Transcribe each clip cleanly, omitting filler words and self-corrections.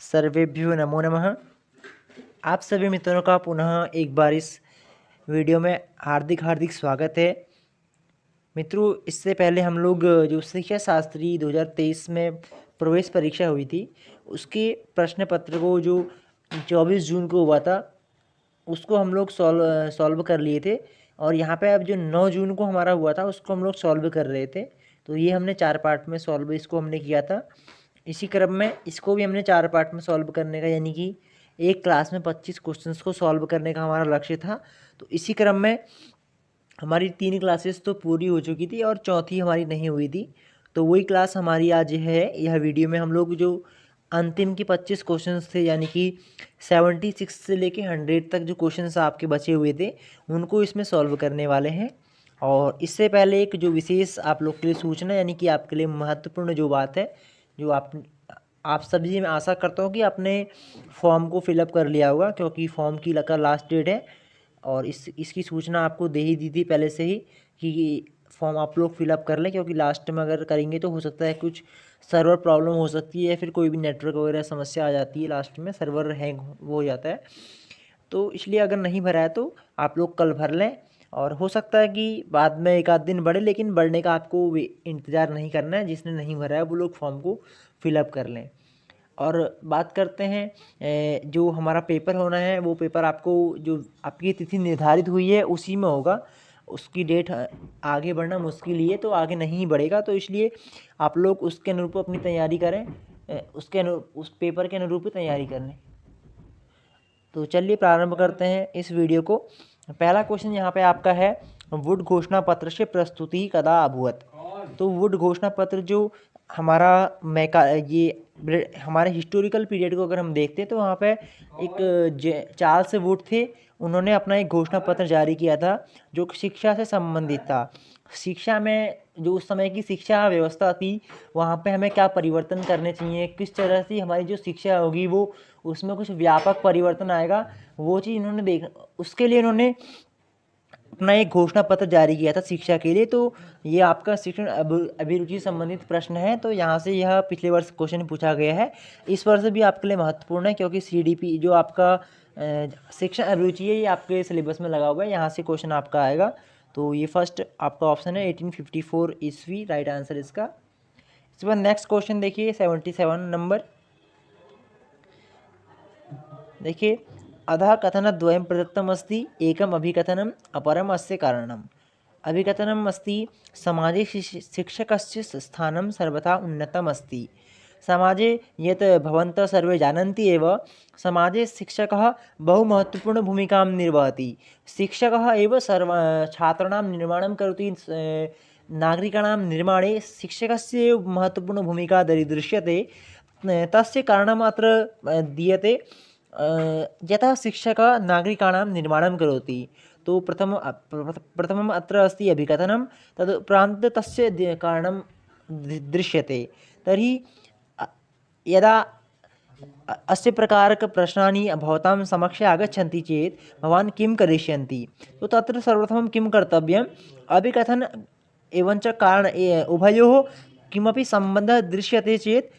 सर्वेभ्यो नमो नमः। आप सभी मित्रों का पुनः एक बार इस वीडियो में हार्दिक हार्दिक स्वागत है। मित्रों, इससे पहले हम लोग जो शिक्षा शास्त्री 2023 में प्रवेश परीक्षा हुई थी, उसके प्रश्न पत्र को जो 24 जून को हुआ था, उसको हम लोग सॉल्व कर लिए थे। और यहाँ पे अब जो 9 जून को हमारा हुआ था, उसको हम लोग सॉल्व कर रहे थे। तो ये हमने 4 पार्ट में सॉल्व इसको हमने किया था। इसी क्रम में इसको भी हमने 4 पार्ट में सॉल्व करने का, यानी कि एक क्लास में 25 क्वेश्चंस को सॉल्व करने का हमारा लक्ष्य था। तो इसी क्रम में हमारी 3 क्लासेस तो पूरी हो चुकी थी और चौथी हमारी नहीं हुई थी। तो वही क्लास हमारी आज है। यह वीडियो में हम लोग जो अंतिम के 25 क्वेश्चंस थे, यानी कि 76 से लेके 100 तक जो क्वेश्चंस आपके बचे हुए थे, उनको इसमें सॉल्व करने वाले हैं। और इससे पहले एक जो विशेष आप लोग के लिए सूचना, यानी कि आपके लिए महत्वपूर्ण जो बात है, जो आप सभी, मैं आशा करता हूँ कि आपने फॉर्म को फिलअप कर लिया होगा, क्योंकि फॉर्म की लगा लास्ट डेट है। और इसकी सूचना आपको दे ही दी थी पहले से ही कि फॉर्म आप लोग फिलअप कर लें, क्योंकि लास्ट में अगर करेंगे तो हो सकता है कुछ सर्वर प्रॉब्लम हो सकती है, या फिर कोई भी नेटवर्क वगैरह समस्या आ जाती है, लास्ट में सर्वर हैंग हो जाता है। तो इसलिए अगर नहीं भरा है तो आप लोग कल भर लें। और हो सकता है कि बाद में एक आध दिन बढ़े, लेकिन बढ़ने का आपको इंतज़ार नहीं करना है। जिसने नहीं भरा है वो लोग फॉर्म को फिलअप कर लें। और बात करते हैं जो हमारा पेपर होना है, वो पेपर आपको जो आपकी तिथि निर्धारित हुई है उसी में होगा। उसकी डेट आगे बढ़ना मुश्किल ही है, तो आगे नहीं बढ़ेगा। तो इसलिए आप लोग उसके अनुरूप अपनी तैयारी करें, उस पेपर के अनुरूप ही तैयारी कर लें। तो चलिए प्रारंभ करते हैं इस वीडियो को। पहला क्वेश्चन यहाँ पे आपका है, वुड घोषणा पत्र से प्रस्तुति कदा अभूत। तो वुड घोषणा पत्र जो हमारा हमारे हिस्टोरिकल पीरियड को अगर हम देखते हैं, तो वहाँ पे एक चार्ल्स वुड थे। उन्होंने अपना एक घोषणा पत्र जारी किया था जो शिक्षा से संबंधित था। शिक्षा में जो उस समय की शिक्षा व्यवस्था थी, वहाँ पे हमें क्या परिवर्तन करने चाहिए, किस तरह से हमारी जो शिक्षा होगी वो उसमें कुछ व्यापक परिवर्तन आएगा, वो चीज़ इन्होंने उसके लिए इन्होंने अपना एक घोषणा पत्र जारी किया था शिक्षा के लिए। तो ये आपका शिक्षण अभिरुचि संबंधित प्रश्न है। तो यहाँ से यह पिछले वर्ष क्वेश्चन पूछा गया है। इस वर्ष भी आपके लिए महत्वपूर्ण है, क्योंकि CDP जो आपका शिक्षण अभिरुचि है, ये आपके सिलेबस में लगा हुआ है। यहाँ से क्वेश्चन आपका आएगा। तो ये फर्स्ट आपका ऑप्शन है 1854 ईस्वी, राइट आंसर इसका। इसके बाद नेक्स्ट क्वेश्चन देखिए 77 नंबर। देखिए, अधः कथनद्वयं प्रदत्तमस्ति, एकम् अभिकथनम् अपरम् अस्य कारणम्। अभिकथनम् अस्ति, समाजे शिक्षकस्य स्थानं सर्वथा उन्नतम् अस्ति। समाजे यत् भवन्तः सर्वे जानन्ति एव, समाजे शिक्षकः बहु महत्वपूर्णभूमिकां निर्वहति। शिक्षकः एव छात्राणां निर्माणं करोति। नागरिकाणां निर्माणे शिक्षकस्य एव महत्वपूर्णभूमिका दरीदृश्यते। तस्य कारणम् अत्र दीयते, यथा शिक्षकः नागरिकाणां निर्माणं करोति। तो प्रथमम् अत्र अस्ति अभिकथनं, तदुपरान्त् तस्य कारणं दृश्यते। तर्हि यदा अस्य प्रकारकप्रश्नानि भवतां समक्षे आगच्छन्ति चेत् भवान् किं करिष्यन्ति? तो तत्र सर्वप्रथमं किं कर्तव्यम्, अभिकथन एवञ्च कारण उभयोः किमपि सम्बन्धः दृश्यते चेत्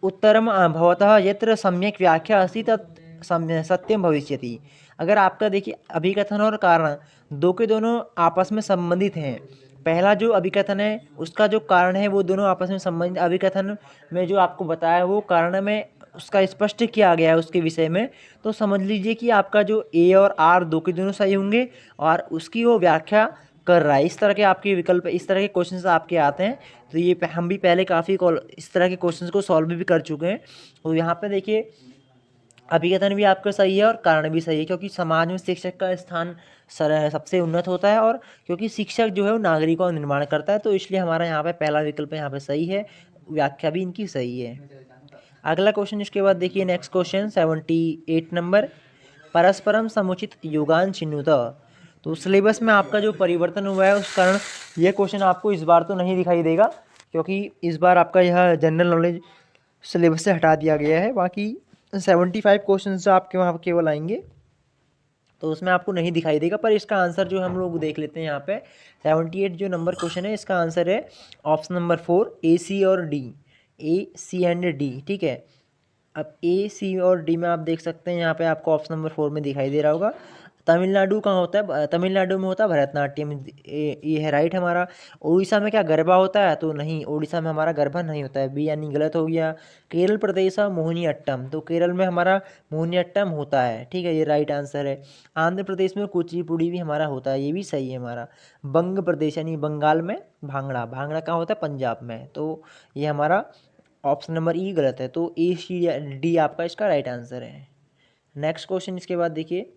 उत्तरं भवतः यत्र सम्यक् व्याख्या अस्ति तत् सत्यं भविष्यति। अगर आपका देखिए अभिकथन और कारण दो के दोनों आपस में संबंधित हैं। पहला जो अभिकथन है, उसका जो कारण है, वो दोनों आपस में संबंधित। अभिकथन में जो आपको बताया वो कारण में उसका स्पष्ट किया गया है उसके विषय में। तो समझ लीजिए कि आपका जो A और R दो के दोनों सही होंगे और उसकी वो व्याख्या कर रहा है। इस तरह के आपके विकल्प, इस तरह के क्वेश्चंस आपके आते हैं। तो ये हम भी पहले काफ़ी इस तरह के क्वेश्चंस को सॉल्व भी कर चुके हैं। तो यहाँ पे देखिए अभिकथन भी आपका सही है और कारण भी सही है, क्योंकि समाज में शिक्षक का स्थान सबसे उन्नत होता है, और क्योंकि शिक्षक जो है वो नागरिकों का निर्माण करता है। तो इसलिए हमारा यहाँ पे पहला विकल्प यहाँ पे सही है, व्याख्या भी इनकी सही है। अगला क्वेश्चन इसके बाद देखिए, नेक्स्ट क्वेश्चन 78 नंबर, परस्परम समुचित योगान चिन्हुत। तो सिलेबस में आपका जो परिवर्तन हुआ है, उस कारण यह क्वेश्चन आपको इस बार तो नहीं दिखाई देगा, क्योंकि इस बार आपका यह जनरल नॉलेज सिलेबस से हटा दिया गया है। बाकी 75 क्वेश्चन जो आपके वहाँ केवल आएंगे, तो उसमें आपको नहीं दिखाई देगा। पर इसका आंसर जो हम लोग देख लेते हैं यहाँ पे 78 जो नंबर क्वेश्चन है, इसका आंसर है ऑप्शन नंबर 4, A, C और D, A, C and D। ठीक है, अब ए, सी और डी में आप देख सकते हैं, यहाँ पे आपको ऑप्शन नंबर 4 में दिखाई दे रहा होगा। तमिलनाडु कहाँ होता है? तमिलनाडु में होता है भरतनाट्यम, ये है राइट हमारा। उड़ीसा में क्या गरबा होता है? तो नहीं, उड़ीसा में हमारा गरबा नहीं होता है, बी यानी गलत हो गया। केरल प्रदेश है मोहिनीअट्टम, तो केरल में हमारा मोहिनीअट्टम होता है, ठीक है, ये राइट आंसर है। आंध्र प्रदेश में कुचिपुड़ी भी हमारा होता है, ये भी सही है हमारा। बंग प्रदेश यानी बंगाल में भांगड़ा, भांगड़ा कहाँ होता है? पंजाब में, तो ये हमारा ऑप्शन नंबर ई गलत है, तो ए, सी, डी आपका इसका राइट आंसर है। नेक्स्ट क्वेश्चन इसके बाद देखिए,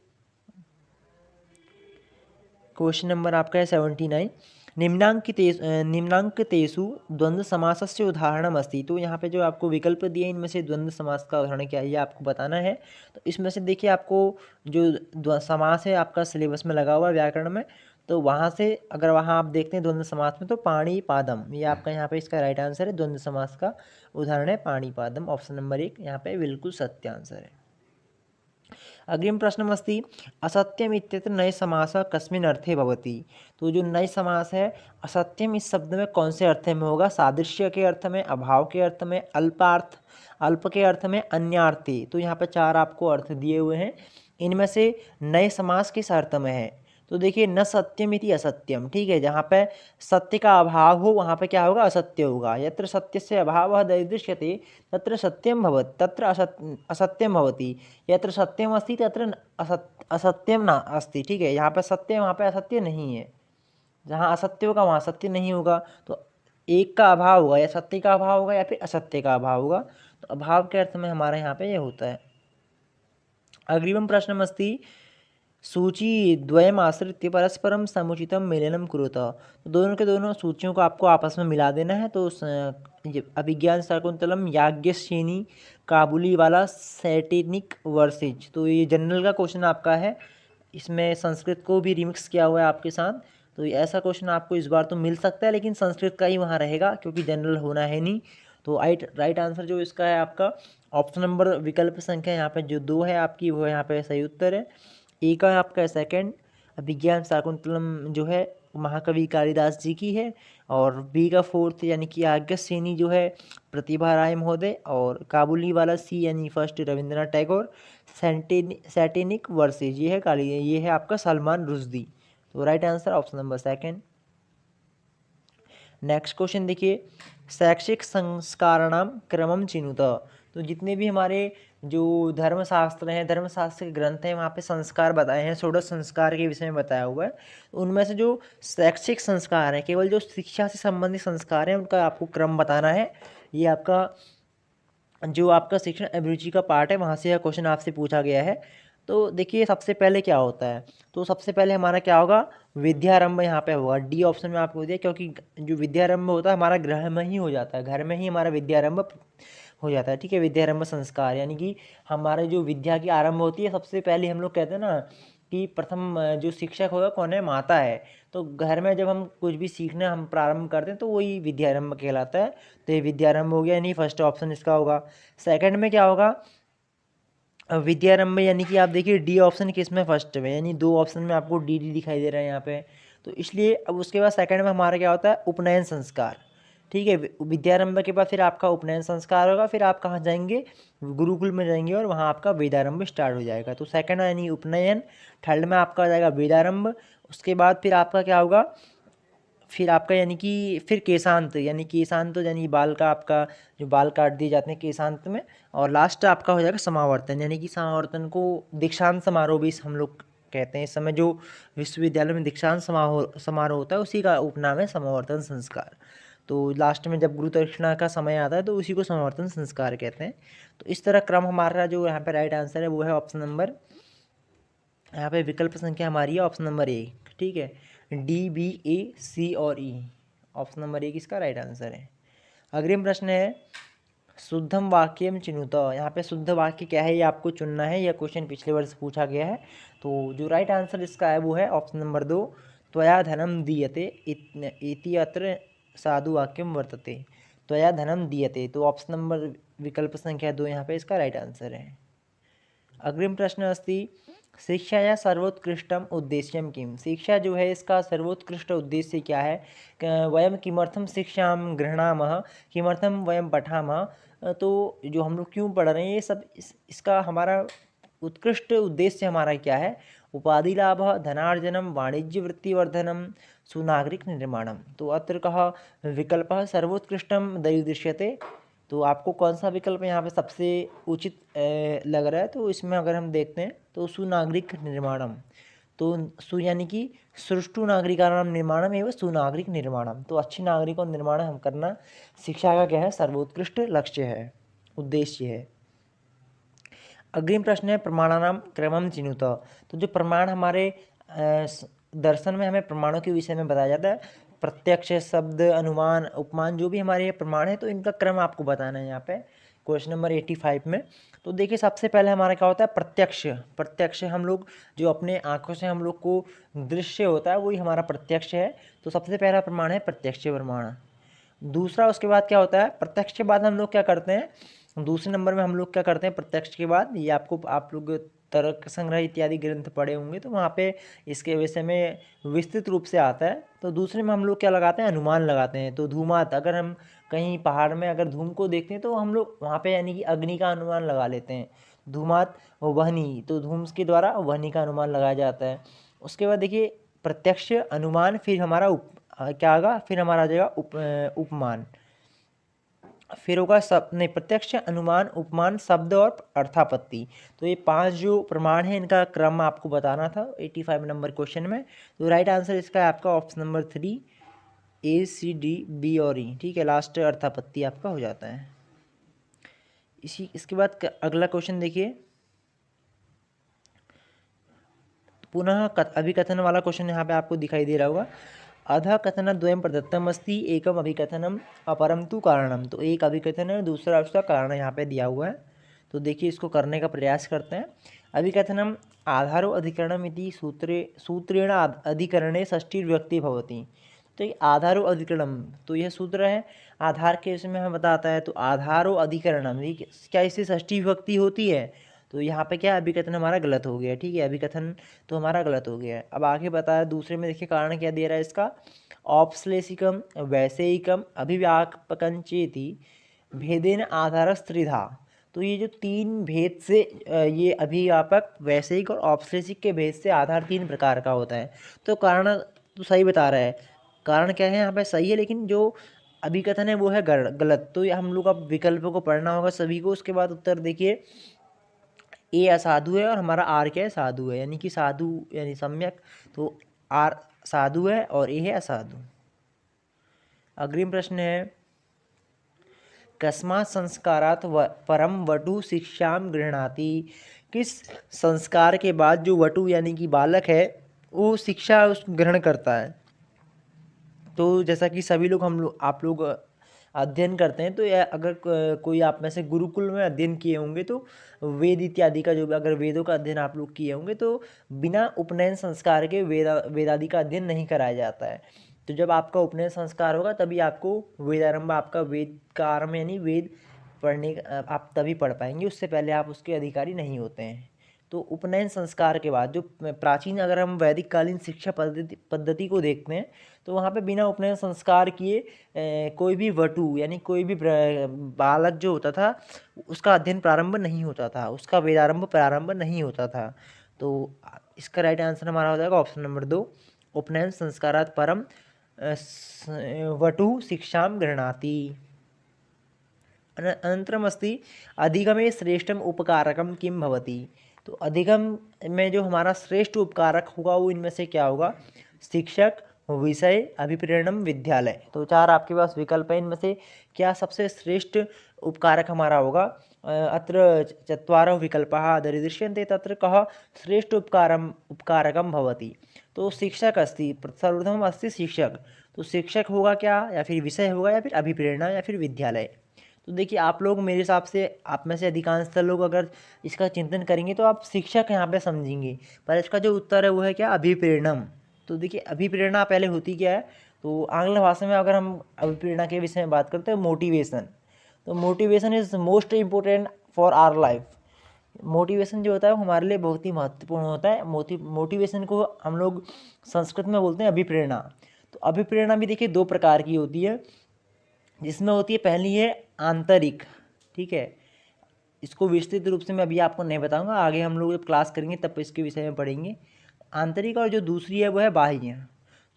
क्वेश्चन नंबर आपका है 79। निम्नांकितेषु द्वंद्व समासस्य उदाहरणम् अस्ति। तो यहाँ पे जो आपको विकल्प दिए इनमें से द्वंद्व समास का उदाहरण क्या है ये आपको बताना है। तो इसमें से देखिए, आपको जो समास है आपका सिलेबस में लगा हुआ है व्याकरण में, तो वहाँ से अगर वहाँ आप देखते हैं द्वंद्व समास में, तो पाणी पादम, ये आपका यहाँ पे इसका राइट आंसर है। द्वंद्व समास का उदाहरण है पाणी पादम, ऑप्शन नंबर 1 यहाँ पे बिल्कुल सत्य आंसर है। अग्रिम प्रश्नमस्ति असत्यम इत्यत्र नए समासः कस्मिन् अर्थे भवति। तो जो नए समास है असत्यम, इस शब्द में कौन से अर्थ में होगा? सादृश्य के अर्थ में, अभाव के अर्थ में, अल्पार्थ, अल्प के अर्थ में, अन्यार्थी। तो यहाँ पे 4 आपको अर्थ दिए हुए हैं, इनमें से नए समास किस अर्थ में है? तो देखिए, न सत्यम इति असत्यम, ठीक है, जहाँ पे सत्य का अभाव हो वहाँ पे क्या होगा? असत्य होगा। यत्र सत्यस्य अभावः दरीदृश्यते तत्र सत्यम भवति, तत्र असत्यम भवति। यत्र सत्यम अस्ति तत्र असत्यम ना अस्ति, ठीक है, यहाँ पे सत्य वहाँ पे असत्य नहीं है। जहाँ असत्य होगा वहाँ सत्य नहीं होगा, तो एक का अभाव होगा, या सत्य का अभाव होगा या फिर असत्य का अभाव होगा। तो अभाव के अर्थ में हमारे यहाँ पे ये होता है। अग्रिमं प्रश्नमस्ति सूची द्वयमाश्रित्य परस्परम समुचितम मेलनम कुरुत। तो दोनों के दोनों सूचियों को आपको आपस में मिला देना है। तो अभिज्ञान शाकुंतलम याज्ञसेनी काबुली वाला सैटिनिक वर्सेज, तो ये जनरल का क्वेश्चन आपका है, इसमें संस्कृत को भी रिमिक्स किया हुआ है आपके साथ। तो ऐसा क्वेश्चन आपको इस बार तो मिल सकता है, लेकिन संस्कृत का ही वहाँ रहेगा क्योंकि जनरल होना है नहीं। तो राइट आंसर जो इसका है आपका ऑप्शन नंबर विकल्प संख्या यहाँ पे जो 2 है आपकी, वो यहाँ पे सही उत्तर है। ए का आपका सेकंड अभिज्ञान शाकुंतलम जो है महाकवि कालिदास जी की है, और बी का फोर्थ यानी कि याज्ञसेनी जो है प्रतिभा राय महोदय, और काबुली वाला सी यानी फर्स्ट रविंद्रनाथ टैगोर, सैटिनिक वर्सेज ये है आपका सलमान रुश्दी। तो right answer option number second. Next question देखिए, शैक्षिक संस्काराणाम क्रमम चिनुत। तो जितने भी हमारे जो धर्मशास्त्र हैं, धर्मशास्त्र के ग्रंथ हैं, वहाँ पे संस्कार बताए हैं, 16 संस्कार के विषय में बताया हुआ है। उनमें से जो शैक्षिक संस्कार हैं, केवल जो शिक्षा से संबंधित संस्कार हैं, उनका आपको क्रम बताना है। ये आपका जो आपका शिक्षण अभिरुचि का पार्ट है, वहाँ से यह क्वेश्चन आपसे पूछा गया है। तो देखिए, सबसे पहले क्या होता है? तो सबसे पहले हमारा क्या होगा? विद्यारंभ यहाँ पे होगा, डी ऑप्शन में आपको दिया, क्योंकि जो विद्यारंभ होता है हमारा गृह में ही हो जाता है, घर में ही हमारा विद्यारंभ हो जाता है, ठीक है। विद्यारंभ संस्कार यानी कि हमारे जो विद्या की आरंभ होती है, सबसे पहले हम लोग कहते हैं ना कि प्रथम जो शिक्षक होगा कौन है? माता है। तो घर में जब हम कुछ भी सीखना हम प्रारंभ करते हैं तो वही विद्यारंभ कहलाता है। तो ये विद्यारंभ हो गया, यानी फर्स्ट ऑप्शन इसका होगा। सेकंड में क्या होगा? विद्यारंभ यानी कि आप देखिए डी ऑप्शन किस में फर्स्ट में, यानी 2 ऑप्शन में आपको डी डी दिखाई दे रहा है यहाँ पे। तो इसलिए अब उसके बाद सेकंड में हमारा क्या होता है? उपनयन संस्कार, ठीक है। विद्यारंभ के बाद फिर आपका उपनयन संस्कार होगा, फिर आप कहाँ जाएंगे? गुरुकुल में जाएंगे, और वहाँ आपका वेदारंभ स्टार्ट हो जाएगा। तो सेकंड यानी उपनयन, थर्ड में आपका आ जाएगा वेदारंभ। उसके बाद फिर आपका क्या होगा? फिर आपका यानी कि फिर केशांत, यानी बाल का आपका जो बाल काट दिए जाते हैं केशांत में। और लास्ट आपका हो जाएगा समावर्तन, यानी कि समावर्तन को दीक्षांत समारोह भी हम लोग कहते हैं। इस समय जो विश्वविद्यालय में दीक्षांत समारोह होता है उसी का उपनाम है समावर्तन संस्कार। तो लास्ट में जब गुरु दक्षिणा का समय आता है तो उसी को समावर्तन संस्कार कहते हैं। तो इस तरह क्रम हमारा जो यहाँ पे राइट आंसर है वो है ऑप्शन नंबर, यहाँ पे विकल्प संख्या हमारी है ऑप्शन नंबर 1, ठीक है। डी, बी, ए, सी और ई, ऑप्शन नंबर 1 इसका राइट आंसर है। अग्रिम प्रश्न है शुद्धम वाक्यम चिनुत। यहाँ पे शुद्ध वाक्य क्या है ये आपको चुनना है, यह क्वेश्चन पिछले वर्ष पूछा गया है। तो जो राइट आंसर इसका है वो है ऑप्शन नंबर 2, त्वया धनम दीयते इति अत्र साधु वाक्यम वर्तते। त्वया धनम दीयते, तो ऑप्शन नंबर विकल्प संख्या 2 यहाँ पे इसका राइट आंसर है। अग्रिम प्रश्न अस्ति शिक्षाया सर्वोत्कृष्टम उद्देश्यम किम। शिक्षा जो है इसका सर्वोत्कृष्ट उद्देश्य क्या है? वयम किमर्थम शिक्षां गृह्णामः, किमर्थम वयम पठामः, तो जो हम लोग क्यों पढ़ रहे हैं ये सब इसका हमारा उत्कृष्ट उद्देश्य हमारा क्या है? उपाधि लाभ, धनार्जनम, वाणिज्य वृत्तिवर्धनम, सुनागरिक निर्माणम। तो अत्र कहा विकल्प सर्वोत्कृष्टम दरीदृश्यते। तो आपको कौन सा विकल्प यहाँ पे सबसे उचित लग रहा है? तो इसमें अगर हम देखते हैं तो सुनागरिक निर्माणम। तो सु यानी कि सुष्ठु नागरिकाणां निर्माणम एवं सुनागरिक निर्माणम। तो अच्छे नागरिकों का निर्माण हम करना शिक्षा का क्या है? सर्वोत्कृष्ट लक्ष्य है, उद्देश्य है। अग्रिम प्रश्न है प्रमाणानाम क्रमम चिनुत। तो जो प्रमाण हमारे दर्शन में हमें प्रमाणों के विषय में बताया जाता है, प्रत्यक्ष, शब्द, अनुमान, उपमान, जो भी हमारे ये प्रमाण है तो इनका क्रम आपको बताना है यहाँ पे क्वेश्चन नंबर 85 में। तो देखिए सबसे पहले हमारा क्या होता है? प्रत्यक्ष। प्रत्यक्ष हम लोग जो अपने आँखों से हम लोग को दृश्य होता है वही हमारा प्रत्यक्ष है। तो सबसे पहला प्रमाण है प्रत्यक्ष प्रमाण। दूसरा उसके बाद क्या होता है? प्रत्यक्ष के बाद हम लोग क्या करते हैं? दूसरे नंबर में हम लोग क्या करते हैं प्रत्यक्ष के बाद? ये आपको आप लोग तर्क संग्रह इत्यादि ग्रंथ पढ़े होंगे तो वहाँ पे इसके विषय में विस्तृत रूप से आता है। तो दूसरे में हम लोग क्या लगाते हैं? अनुमान लगाते हैं। तो धूमात, अगर हम कहीं पहाड़ में अगर धूम को देखते हैं तो हम लोग वहाँ पे यानी कि अग्नि का अनुमान लगा लेते हैं। धूमात वहनी, तो धूम के द्वारा वहनी का अनुमान लगाया जाता है। उसके बाद देखिए प्रत्यक्ष, अनुमान, फिर हमारा क्या आएगा? फिर हमारा आ जाएगा उपमान। फिर होगा सब नहीं, प्रत्यक्ष, अनुमान, उपमान, शब्द और अर्थापत्ति। तो ये 5 जो प्रमाण हैं इनका क्रम आपको बताना था 85 नंबर क्वेश्चन में। तो राइट आंसर इसका है आपका option number 3, A, C, D, B और E। ठीक है, लास्ट अर्थापत्ति आपका हो जाता है। इसके बाद अगला क्वेश्चन देखिए, पुनः अभिकथन वाला क्वेश्चन यहाँ पे आपको दिखाई दे रहा होगा। अधः कथनद्वयं प्रदत्तम अस्ति, एकम अभिकथनम अपरम तु कारणम। तो एक अभिकथन है, दूसरा उसका कारण यहाँ पे दिया हुआ है। तो देखिए इसको करने का प्रयास करते हैं। अभिकथनम आधारो अधिकरणम इति सूत्रेण अधिकरणे षष्ठीर्विभक्ति भवति। तो ये आधारो अधिकरणम, तो यह सूत्र है आधार के इसमें हमें बताता है। तो आधारो अधिकरणम, ये क्या इससे षष्ठी विभक्ति होती है? तो यहाँ पे क्या अभिकथन हमारा गलत हो गया। ठीक है, अभिकथन तो हमारा गलत हो गया है। अब आगे बताया दूसरे में, देखिए कारण क्या दे रहा है इसका? औपश्लेषिकम, वैषयिकम, अभिव्यापकं चेति भेदेन आधारस त्रिधा। तो ये जो 3 भेद से ये अभिव्यापक, वैषयिक और औपश्लेषिक के भेद से आधार 3 प्रकार का होता है। तो कारण तो सही बता रहा है, कारण क्या है यहाँ पे? सही है, लेकिन जो अभिकथन है वो है गलत। तो ये हम लोग अब विकल्पों को पढ़ना होगा सभी को। उसके बाद उत्तर देखिए, ए असाधु है और हमारा आर क्या है? साधु है, यानी कि साधु यानी सम्यक। तो आर साधु है और ए है असाधु। अग्रिम प्रश्न है, कस्मात् संस्कारात् परम वटु शिक्षां गृह्णाति। किस संस्कार के बाद जो वटु यानी कि बालक है वो शिक्षा उस ग्रहण करता है? तो जैसा कि सभी लोग आप लोग अध्ययन करते हैं, तो यह अगर कोई आप में से गुरुकुल में अध्ययन किए होंगे तो वेद इत्यादि का जो भी, अगर वेदों का अध्ययन आप लोग किए होंगे तो बिना उपनयन संस्कार के वेदादि का अध्ययन नहीं कराया जाता है। तो जब आपका उपनयन संस्कार होगा तभी आपको वेदारंभ, आपका वेद का आरंभ यानी वेद पढ़ने आप तभी पढ़ पाएंगे, उससे पहले आप उसके अधिकारी नहीं होते हैं। तो उपनयन संस्कार के बाद जो प्राचीन, अगर हम वैदिक कालीन शिक्षा पद्धति को देखते हैं तो वहाँ पे बिना उपनयन संस्कार किए कोई भी वटु यानी कोई भी बालक जो होता था उसका अध्ययन प्रारंभ नहीं होता था, उसका वेदारंभ प्रारंभ नहीं होता था। तो इसका राइट आंसर हमारा हो जाएगा ऑप्शन नंबर 2, उपनयन संस्कारात् परम वटु शिक्षां गृह्णाति। अनन्तरम् अस्ति अधिगमे श्रेष्ठम उपकारकम किम भवति। तो अधिगम में जो हमारा श्रेष्ठ उपकारक होगा वो इनमें से क्या होगा? शिक्षक, विषय, अभिप्रेरणम, विद्यालय। तो 4 आपके पास विकल्प है, इनमें से क्या सबसे श्रेष्ठ उपकारक हमारा होगा? अत्र चत्वारः विकल्पाः दरीदृश्यन्ते, तत्र कः श्रेष्ठ उपकारकम भवति। तो शिक्षक अस्ति, सर्वप्रथम अस्ति शिक्षक। तो शिक्षक होगा क्या, या फिर विषय होगा, या फिर अभिप्रेरणा, या फिर विद्यालय। तो देखिए आप लोग मेरे हिसाब से आप में से अधिकांशतः लोग अगर इसका चिंतन करेंगे तो आप शिक्षक यहाँ पे समझेंगे, पर इसका जो उत्तर है वो है क्या? अभिप्रेरणम। तो देखिए अभिप्रेरणा पहले होती क्या है? तो आंग्ल भाषा में अगर हम अभिप्रेरणा के विषय में बात करते हैं, मोटिवेशन। तो motivation is most important for our life. Motivation जो होता है वो हमारे लिए बहुत ही महत्वपूर्ण होता है। मोटिवेशन को हम लोग संस्कृत में बोलते हैं अभिप्रेरणा। तो अभिप्रेरणा भी देखिए 2 प्रकार की होती है, जिसमें होती है पहली है आंतरिक, ठीक है। इसको विस्तृत रूप से मैं अभी आपको नहीं बताऊंगा, आगे हम लोग जब क्लास करेंगे तब इसके विषय में पढ़ेंगे। आंतरिक और जो दूसरी है वो है बाह्य।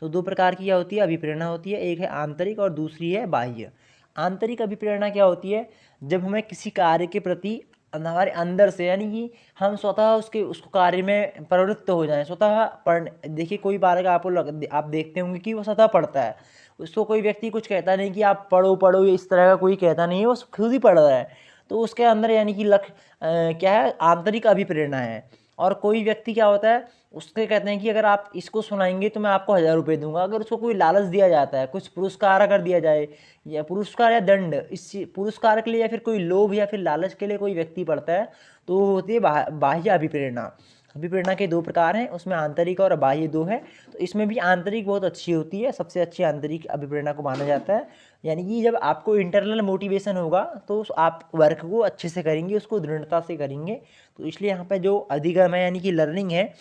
तो दो प्रकार की क्या होती है, अभिप्रेरणा होती है, एक है आंतरिक और दूसरी है बाह्य। आंतरिक अभिप्रेरणा क्या होती है, जब हमें किसी कार्य के प्रति हमारे अंदर से, यानी कि हम स्वतः उसको कार्य में प्रवृत्त हो जाएं, स्वतः पढ़। देखिए कोई बालक आप देखते होंगे कि वो स्वतः पढ़ता है, उसको कोई व्यक्ति कुछ कहता नहीं कि आप पढ़ो पढ़ो, इस तरह का कोई कहता नहीं है, वो खुद ही पढ़ रहा है। तो उसके अंदर यानी कि लक्ष्य क्या है, आंतरिक अभिप्रेरणा है। और कोई व्यक्ति क्या होता है, उसके कहते हैं कि अगर आप इसको सुनाएंगे तो मैं आपको 1000 रुपये दूंगा। अगर उसको कोई लालच दिया जाता है, कुछ पुरस्कार अगर दिया जाए, या पुरस्कार या दंड, इस पुरस्कार के लिए या फिर कोई लोभ या फिर लालच के लिए कोई व्यक्ति पढ़ता है, तो वो होती है बाह्य अभिप्रेरणा। अभिप्रेरणा के दो प्रकार हैं, उसमें आंतरिक और बाह्य दो है। तो इसमें भी आंतरिक बहुत अच्छी होती है, सबसे अच्छी आंतरिक अभिप्रेरणा को माना जाता है। यानी कि जब आपको इंटरनल मोटिवेशन होगा तो आप वर्क को अच्छे से करेंगे, उसको दृढ़ता से करेंगे। तो इसलिए यहाँ पे जो अधिगम है यानी कि लर्निंग है,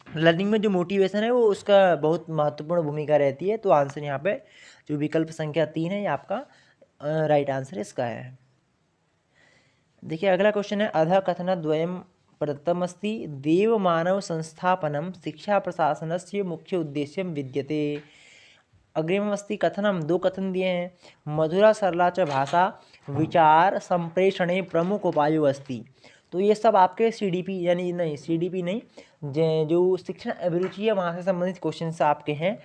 लर्निंग में जो मोटिवेशन है वो उसका बहुत महत्वपूर्ण भूमिका रहती है। तो आंसर यहाँ पे जो विकल्प संख्या 3 है ये आपका राइट आंसर इसका है। देखिए अगला क्वेश्चन है, अधः कथनद्वयं प्रदत्तमस्ति देव मानव संस्थापनं शिक्षा प्रशासनस्य मुख्य उद्देश्यं विद्यते। अग्रिममस्ति कथनम, दो कथन दिए हैं, मधुरा सरला च भाषा विचार संप्रेषणे प्रमुख उपायो अस्ति। तो ये सब आपके CDP यानी नहीं, CDP नहीं, जो शिक्षण अभिरुचि है वहाँ से संबंधित क्वेश्चन आपके हैं।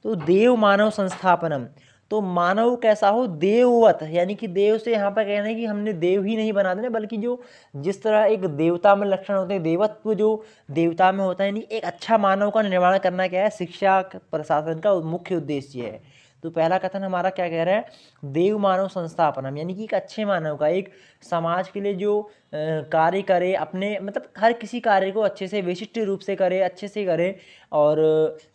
तो देव मानव संस्थापनम, तो मानव कैसा हो, देववत, यानी कि देव से यहाँ पर कहना है कि हमने देव ही नहीं बना देना, बल्कि जो जिस तरह एक देवता में लक्षण होते हैं, देवत्व जो देवता में होता है, यानी एक अच्छा मानव का निर्माण करना क्या है, शिक्षा प्रशासन का मुख्य उद्देश्य है। तो पहला कथन हमारा क्या कह रहा है, देव मानव संस्थापनम, यानी कि एक अच्छे मानव का, एक समाज के लिए जो कार्य करे, अपने मतलब हर किसी कार्य को अच्छे से विशिष्ट रूप से करे, अच्छे से करे, और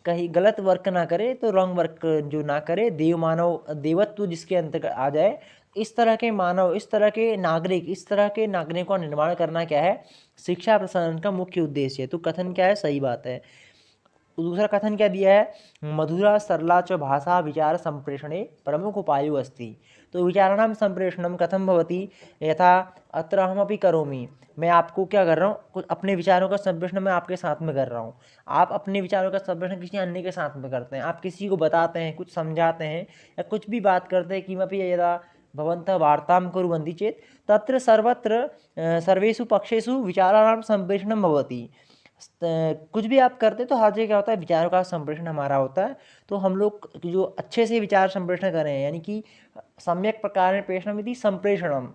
कहीं गलत वर्क ना करे, तो रॉन्ग वर्क जो ना करे, देव मानव देवत्व जिसके अंतर्गत आ जाए, इस तरह के मानव, इस तरह के नागरिक, इस तरह के नागरिकों का निर्माण करना क्या है, शिक्षा प्रसारण का मुख्य उद्देश्य है। तो कथन क्या है, सही बात है। दूसरा कथन क्या दिया है, मधुरा सरला च भाषा विचार संप्रेषणे प्रमुख उपायो अस्ति। तो विचाराणां संप्रेषणं कथं भवति, यथा अत्र अहमपि करोमि, मैं आपको क्या कर रहा हूँ, कुछ अपने विचारों का संप्रेषण मैं आपके साथ में कर रहा हूँ, आप अपने विचारों का संप्रेषण किसी अन्य के साथ में करते हैं, आप किसी को बताते हैं, कुछ समझाते हैं या कुछ भी बात करते हैं, किमपि यदा भवन्तः वार्तां कुर्वन्ति चेत् तत्र सर्वत्र सर्वेषु पक्षेषु विचाराणां संप्रेषणं भवति। कुछ भी आप करते तो हर जगह क्या होता है, विचारों का संप्रेषण हमारा होता है। तो हम लोग जो अच्छे से विचार संप्रेषण करें, यानी कि सम्यक प्रकार प्रेषणमिति संप्रेषणम,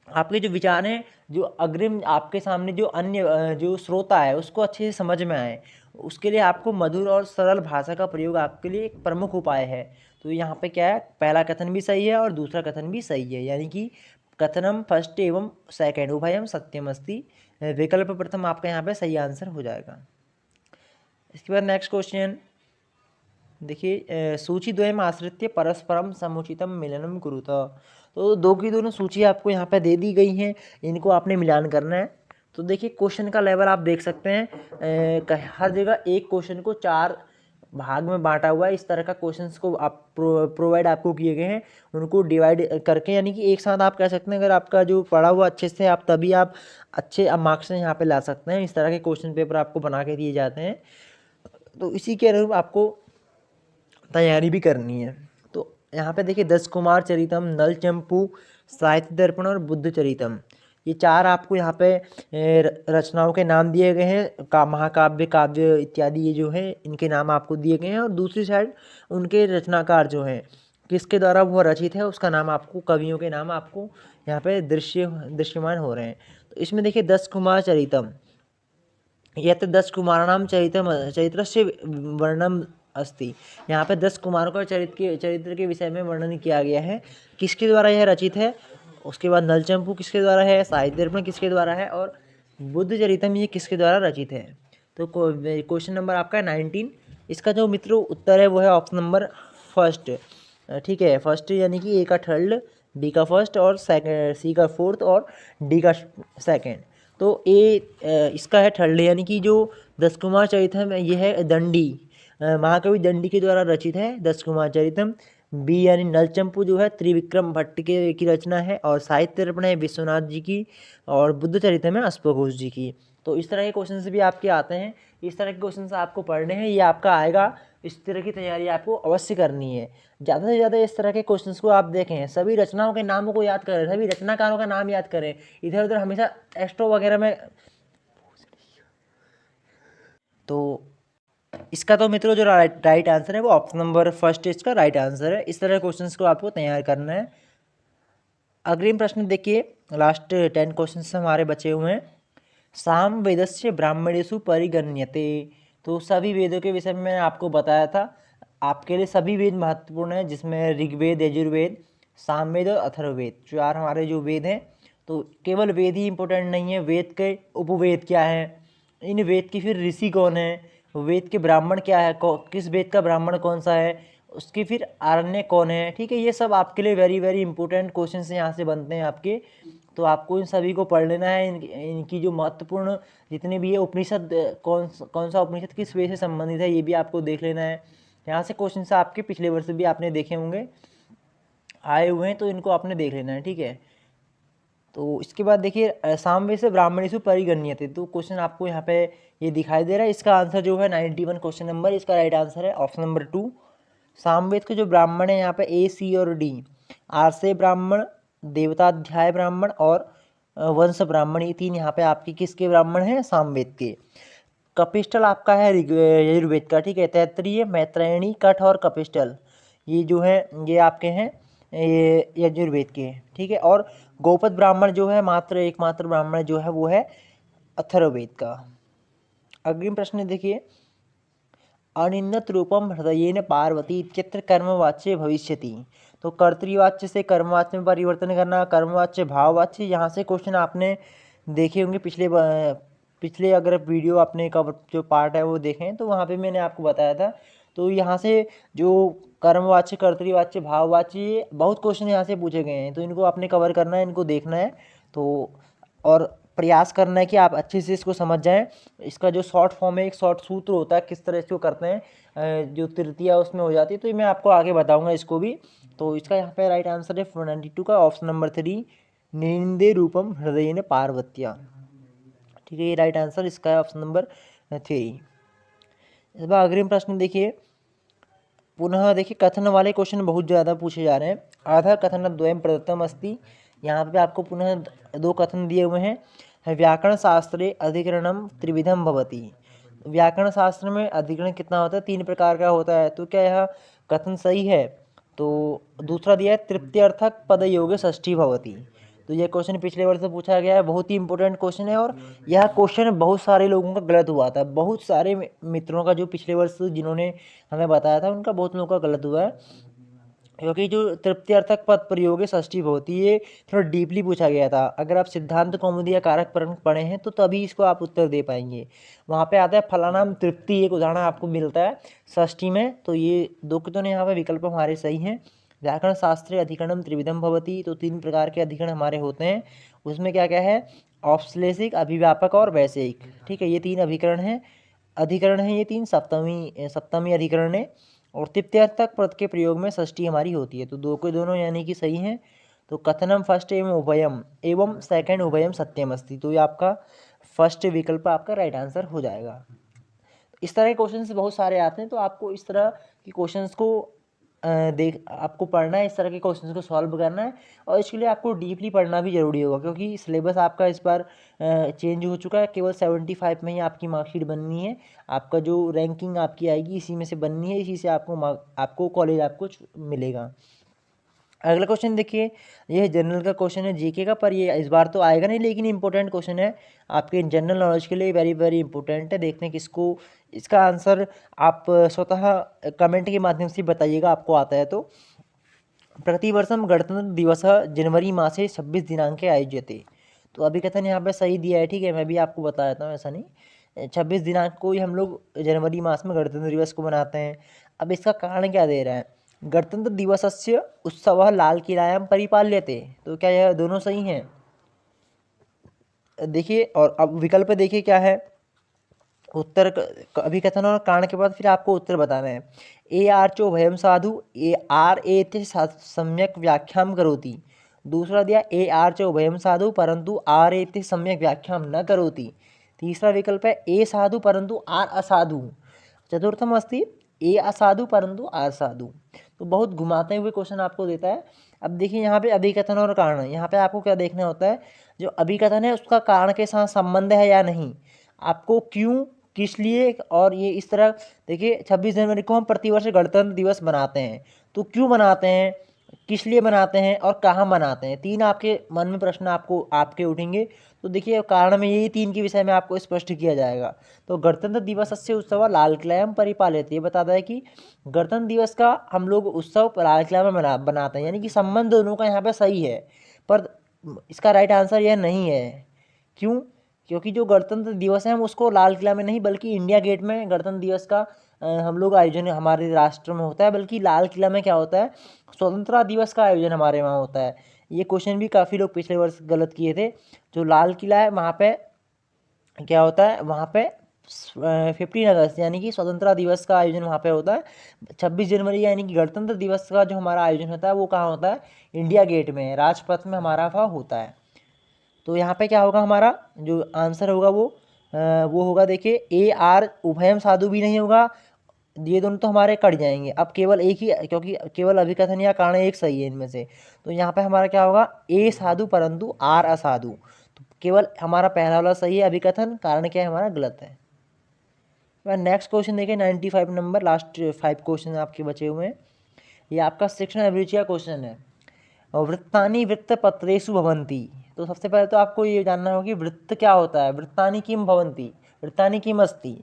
आपके जो विचार हैं, जो अग्रिम आपके सामने जो अन्य जो श्रोता है उसको अच्छे से समझ में आए, उसके लिए आपको मधुर और सरल भाषा का प्रयोग आपके लिए एक प्रमुख उपाय है। तो यहाँ पे क्या है, पहला कथन भी सही है और दूसरा कथन भी सही है, यानी कि कथनम फर्स्ट एवं सेकेंड उभयम सत्यम अस्ति। विकल्प प्रथम आपका यहाँ पे सही आंसर हो जाएगा। इसके बाद नेक्स्ट क्वेश्चन देखिए, सूची द्वयम् आश्रित्य परस्परम समुचितम मिलनम कुरुत। तो दो की दोनों सूची आपको यहाँ पे दे दी गई हैं, इनको आपने मिलान करना है। तो देखिए क्वेश्चन का लेवल आप देख सकते हैं, हर जगह एक क्वेश्चन को 4 भाग में बांटा हुआ है। इस तरह का क्वेश्चंस को आप प्रोवाइड आपको किए गए हैं, उनको डिवाइड करके, यानी कि एक साथ आप कह सकते हैं, अगर आपका जो पढ़ा हुआ अच्छे से आप तभी आप अच्छे मार्क्स यहाँ पे ला सकते हैं। इस तरह के क्वेश्चन पेपर आपको बना के दिए जाते हैं, तो इसी के अनुरूप आपको तैयारी भी करनी है। तो यहाँ पे देखिए 10 कुमार चरितम, नल चंपू, साहित्य दर्पण और बुद्ध चरितम, ये 4 आपको यहाँ पे रचनाओं के नाम दिए गए हैं। महाकाव्य, काव्य इत्यादि ये जो है इनके नाम आपको दिए गए हैं, और दूसरी साइड उनके रचनाकार जो हैं, किसके द्वारा वो रचित है उसका नाम आपको, कवियों के नाम आपको यहाँ पे दृश्यमान हो रहे हैं। तो इसमें देखिए 10 कुमार चरितम, यत्र 10 कुमाराणां चरित्रस्य वर्णनम् अस्ति। यहाँ पे 10 कुमारों का चरित्र के विषय में वर्णन किया गया है, किसके द्वारा यह रचित है। उसके बाद नलचंपू किसके द्वारा है, साहित्य दर्पण किसके द्वारा है, और बुद्ध चरितम ये किसके द्वारा रचित है। तो क्वेश्चन नंबर आपका 19, इसका जो मित्रों उत्तर है वो है ऑप्शन नंबर फर्स्ट। ठीक है, फर्स्ट यानी कि ए का थर्ड, बी का फर्स्ट और सी का फोर्थ और डी का सेकेंड। तो ए इसका है थर्ड, यानी कि जो 10 कुमार चरितम ये है दंडी, महाकवि दंडी के द्वारा रचित है 10 कुमार चरितम। बी यानी नलचंपू जो है त्रिविक्रम भट्ट की रचना है, और साहित्य दर्पण है विश्वनाथ जी की, और बुद्ध चरित्र में अश्वघोष जी की। तो इस तरह के क्वेश्चन भी आपके आते हैं, इस तरह के क्वेश्चन आपको पढ़ने हैं, ये आपका आएगा, इस तरह की तैयारी आपको अवश्य करनी है। ज़्यादा से ज़्यादा इस तरह के क्वेश्चंस को आप देखें, सभी रचनाओं के नामों को याद करें, सभी रचनाकारों का नाम याद करें, इधर उधर हमेशा एस्ट्रो वगैरह में। तो इसका तो मित्रों जो राइट आंसर है वो ऑप्शन नंबर फर्स्ट इसका राइट आंसर है। इस तरह क्वेश्चंस को आपको तैयार करना है। अग्रिम प्रश्न देखिए, लास्ट 10 क्वेश्चंस हमारे बचे हुए हैं। साम वेदस्य ब्राह्मणेषु परिगण्यते। तो सभी वेदों के विषय में मैंने आपको बताया था, आपके लिए सभी वेद महत्वपूर्ण हैं, जिसमें ऋग्वेद, यजुर्वेद, सामवेद और अथर्ववेद, चार हमारे जो वेद हैं। तो केवल वेद ही इंपॉर्टेंट नहीं है, वेद के उपवेद क्या है, इन वेद की फिर ऋषि कौन है, वेद के ब्राह्मण क्या है, किस वेद का ब्राह्मण कौन सा है, उसकी फिर आरण्य कौन है। ठीक है, ये सब आपके लिए वेरी वेरी इंपॉर्टेंट क्वेश्चन यहाँ से बनते हैं आपके। तो आपको इन सभी को पढ़ लेना है। इनकी जो महत्वपूर्ण जितने भी है उपनिषद, कौन सा उपनिषद किस वे से संबंधित है, ये भी आपको देख लेना है। यहाँ से क्वेश्चन से आपके पिछले वर्ष भी आपने देखे होंगे, आए हुए हैं, तो इनको आपने देख लेना है। ठीक है, तो इसके बाद देखिए सामवे से ब्राह्मणेषु परिगण्यते। तो क्वेश्चन आपको यहाँ पे ये दिखाई दे रहा है, इसका आंसर जो है 91 क्वेश्चन नंबर, इसका राइट आंसर है ऑप्शन नंबर 2। सामवेद के जो ब्राह्मण है यहाँ पे ए, सी और डी, आर्षे ब्राह्मण, देवताध्याय ब्राह्मण और वंश ब्राह्मण, ये तीन यहाँ पे आपके किसके ब्राह्मण हैं, सामवेद के। कपिस्टल आपका है यजुर्वेद का। ठीक है, तैत्तरीय, मैत्रेयणी, कठ और कपिस्टल, ये जो है ये आपके हैं ये यजुर्वेद के। ठीक है, और गोपद ब्राह्मण जो है एकमात्र ब्राह्मण जो है वो है अथर्ववेद का। अग्रिम प्रश्न देखिए, अनिन्नत रूपम हृदयेन पार्वती इत्यत्र कर्मवाच्य भविष्यति। तो कर्तृवाच्य से कर्मवाच्य में परिवर्तन करना, कर्मवाच्य भाववाच्य, यहाँ से क्वेश्चन आपने देखे होंगे पिछले अगर वीडियो आपने का जो पार्ट है वो देखें तो वहाँ पे मैंने आपको बताया था। तो यहाँ से जो कर्मवाच्य, कर्तृवाच्य, भाववाच्य, बहुत क्वेश्चन यहाँ से पूछे गए हैं, तो इनको आपने कवर करना है, इनको देखना है। तो और प्रयास करना है कि आप अच्छे से इसको समझ जाएं। इसका जो शॉर्ट फॉर्म है, एक शॉर्ट सूत्र होता है, किस तरह इसको करते हैं, जो तृतीया उसमें हो जाती है, तो ये मैं आपको आगे बताऊंगा इसको भी। तो इसका यहाँ पे राइट आंसर है 492 का ऑप्शन नंबर 3, निंदे रूपम हृदय पार्वत्या। ठीक है, ये राइट आंसर इसका है ऑप्शन नंबर 3। इस बार अग्रिम प्रश्न देखिए, पुनः देखिए कथन वाले क्वेश्चन बहुत ज़्यादा पूछे जा रहे हैं। आधा कथन द्वयम प्रदत्तम अस्ति, यहाँ पे आपको पुनः 2 कथन दिए हुए हैं। व्याकरण शास्त्रे अधिकरणम त्रिविधम भवति। व्याकरण शास्त्र में अधिकरण कितना होता है, 3 प्रकार का होता है। तो क्या यह कथन सही है? तो दूसरा दिया है तृप्त्यर्थक पदयोगे षष्ठी भवति। तो यह क्वेश्चन पिछले वर्ष से पूछा गया है, बहुत ही इंपॉर्टेंट क्वेश्चन है, और यह क्वेश्चन बहुत सारे लोगों का गलत हुआ था। बहुत सारे मित्रों का जो पिछले वर्ष जिन्होंने हमें बताया था उनका बहुत लोगों का गलत हुआ है, क्योंकि जो तृप्त्यर्थक पद प्रयोग षष्ठी होती है, थोड़ा डीपली पूछा गया था। अगर आप सिद्धांत कौमुदी या कारक पढ़े हैं तो तभी इसको आप उत्तर दे पाएंगे। वहाँ पे आता है फलानाम तृप्ति, एक उदाहरण आपको मिलता है षष्ठी में। तो ये 2 के तो यहाँ पे विकल्प हमारे सही हैं। व्याकरण शास्त्रे अधिकरणम त्रिविधम भवति, तो 3 प्रकार के अधिकरण हमारे होते हैं। उसमें क्या क्या है, औपश्लेषिक, अभिव्यापक और वैषयिक। ठीक है, ये 3 अधिकरण हैं ये 3 सप्तमी अधिकरण है। और तृतीयार्थक पद के प्रयोग में षष्ठी हमारी होती है। तो 2 के दोनों यानी कि सही हैं। तो कथनम फर्स्ट एवं उभयम एवं सेकंड उभयम सत्यम अस्ति, तो ये आपका फर्स्ट विकल्प आपका राइट आंसर हो जाएगा। इस तरह के क्वेश्चंस बहुत सारे आते हैं, तो आपको इस तरह के क्वेश्चंस को आपको पढ़ना है, इस तरह के क्वेश्चंस को सॉल्व करना है। और इसके लिए आपको डीपली पढ़ना भी जरूरी होगा, क्योंकि सिलेबस आपका इस बार चेंज हो चुका है। केवल 75 में ही आपकी मार्कशीट बननी है, आपका जो रैंकिंग आपकी आएगी इसी में से बननी है, इसी से आपको कॉलेज आपको मिलेगा। अगला क्वेश्चन देखिए, यह जनरल का क्वेश्चन है, जीके का, पर ये इस बार तो आएगा नहीं, लेकिन इंपॉर्टेंट क्वेश्चन है आपके जनरल नॉलेज के लिए, वेरी वेरी इंपॉर्टेंट है। देखते हैं किसको इसका आंसर आप स्वतः कमेंट के माध्यम से बताइएगा, आपको आता है तो। प्रतिवर्षम गणतंत्र दिवस जनवरी मासे 26 दिनांके आयोज्यते। तो अभी कथन यहाँ पे सही दिया है। ठीक है, मैं भी आपको बता देता हूँ, ऐसा नहीं, 26 दिनांक को ही हम लोग जनवरी मास में गणतंत्र दिवस को मनाते हैं। अब इसका कारण क्या दे रहा है, गणतंत्र दिवसस्य उत्सव लाल किलायां परिपाल्यते। तो क्या यह दोनों सही हैं? देखिए, और अब विकल्प देखिए क्या है, उत्तर अभिकथन और कारण के बाद फिर आपको उत्तर बताना है। ए आर्चो भयम साधु ए आर एते सम्यक व्याख्याम करोति। दूसरा दिया ए आर्चो भयम साधु परंतु आर एते सम्यक व्याख्याम न करोति। तीसरा विकल्प है ए साधु परंतु आर असाधु। चतुर्थम अस्ति ए असाधु परंतु आर साधु। तो बहुत घुमाते हुए क्वेश्चन आपको देता है। अब देखिए यहाँ पे अभिकथन और कारण, यहाँ पे आपको क्या देखना होता है, जो अभिकथन है उसका कारण के साथ संबंध है या नहीं, आपको क्यों, किस लिए, और ये इस तरह। देखिए 26 जनवरी को हम प्रतिवर्ष गणतंत्र दिवस मनाते हैं, तो क्यों मनाते हैं, किस लिए मनाते हैं और कहाँ मनाते हैं, तीन आपके मन में प्रश्न आपके उठेंगे। तो देखिए कारण में यही तीन के विषय में आपको स्पष्ट किया जाएगा। तो गणतंत्र दिवस से उत्सव लाल किला में परिपालित, ये बताता है कि गणतंत्र दिवस का हम लोग उत्सव लाल किला में बनाते हैं, यानी कि संबंध दोनों का यहाँ पे सही है। पर इसका राइट आंसर यह नहीं है। क्यों? क्योंकि जो गणतंत्र दिवस है हम उसको लाल किला में नहीं बल्कि इंडिया गेट में गणतंत्र दिवस का हम लोग आयोजन हमारे राष्ट्र में होता है, बल्कि लाल किला में क्या होता है, स्वतंत्रता दिवस का आयोजन हमारे वहाँ होता है। ये क्वेश्चन भी काफ़ी लोग पिछले वर्ष गलत किए थे। जो लाल किला है वहाँ पे क्या होता है, वहाँ पे 15 अगस्त यानी कि स्वतंत्रता दिवस का आयोजन वहाँ पे होता है। 26 जनवरी यानी कि गणतंत्र दिवस का जो हमारा आयोजन होता है वो कहाँ होता है, इंडिया गेट में, राजपथ में हमारा वहाँ होता है। तो यहाँ पे क्या होगा, हमारा जो आंसर होगा वो होगा, देखिए ए आर उभयम साधु भी नहीं होगा, ये दोनों तो हमारे कट जाएंगे। अब केवल एक ही, क्योंकि केवल अभिकथन या कारण एक सही है इनमें से, तो यहाँ पे हमारा क्या होगा, ए साधु परंतु आर असाधु। तो केवल हमारा पहला वाला सही है अभिकथन, कारण क्या है हमारा गलत है। नेक्स्ट क्वेश्चन देखिए 95 नंबर, लास्ट 5 क्वेश्चन आपके बचे हुए हैं। ये आपका सेक्शन अभिरुचि का क्वेश्चन है। वृत्तानि वृत्तपत्रेषु भवन्ति। तो सबसे पहले तो आपको ये जानना होगा कि वृत्त क्या होता है, वृत्तानि किम भवन्ति, वृत्तानि किम अस्ति।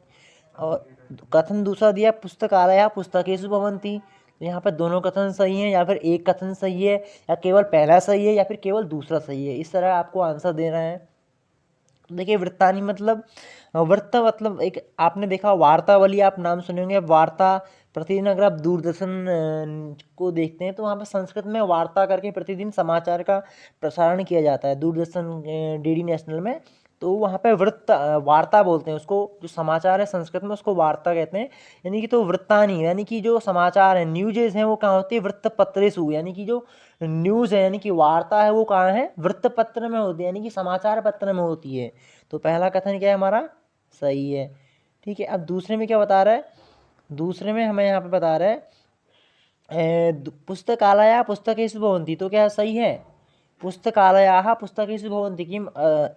और कथन दूसरा दिया पुस्तकालयः पुस्तकेषु भवन्ति। तो यहाँ पर दोनों कथन सही हैं, या फिर एक कथन सही है, या केवल पहला सही है, या फिर केवल दूसरा सही है, इस तरह आपको आंसर देना है। देखिए वृत्तानि मतलब, वृत्त मतलब एक आपने देखा वार्तावली, आप नाम सुने होंगे वार्ता। प्रतिदिन अगर आप दूरदर्शन को देखते हैं तो वहाँ पर संस्कृत में वार्ता करके प्रतिदिन समाचार का प्रसारण किया जाता है दूरदर्शन डीडी नेशनल में। तो वहाँ पे वृत्त वार्ता बोलते हैं उसको, जो समाचार है संस्कृत में उसको वार्ता कहते हैं। यानी कि तो वृत्तानि यानी कि जो समाचार है, न्यूज़ हैं, वो कहाँ होती है, वृत्तपत्रेषु, यानी कि जो न्यूज़ है यानी कि वार्ता है वो कहाँ है, वृत्तपत्र में होती है, यानी कि समाचार पत्र में होती है। तो पहला कथन क्या है हमारा, सही है। ठीक है, अब दूसरे में क्या बता रहा है, दूसरे में हमें यहाँ पे बता रहा है पुस्तकालया पुस्तकेषु भवन्ति। तो क्या सही है, पुस्तकालयाः पुस्तकेषु भवन्ति किम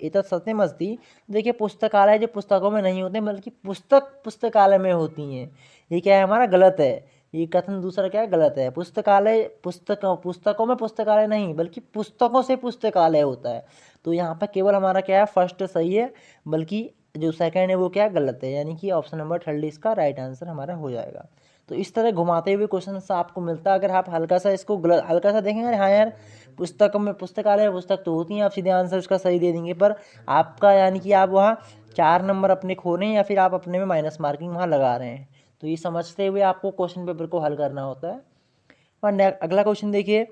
एतत् सत्यम् अस्ति। देखिए पुस्तकालय जो पुस्तकों में नहीं होते बल्कि पुस्तकालय में होती हैं, ये क्या है हमारा गलत है। ये कथन दूसरा क्या है, गलत है। पुस्तकालय पुस्तकों में पुस्तकालय नहीं बल्कि पुस्तकों से पुस्तकालय होता है। तो यहाँ पर केवल हमारा क्या है, फर्स्ट सही है, बल्कि जो सेकंड है वो क्या गलत है, यानी कि ऑप्शन नंबर 3 इसका राइट आंसर हमारा हो जाएगा। तो इस तरह घुमाते हुए क्वेश्चन आपको मिलता है। अगर आप हल्का सा इसको हल्का सा देखेंगे, हाँ यार पुस्तकों में पुस्तकालय पुस्तक तो होती हैं, आप सीधे आंसर उसका सही दे देंगे, पर आपका यानी कि आप वहाँ 4 नंबर अपने खो रहे हैं, या फिर आप अपने में माइनस मार्किंग वहाँ लगा रहे हैं। तो ये समझते हुए आपको क्वेश्चन पेपर को हल करना होता है। और अगला क्वेश्चन देखिए,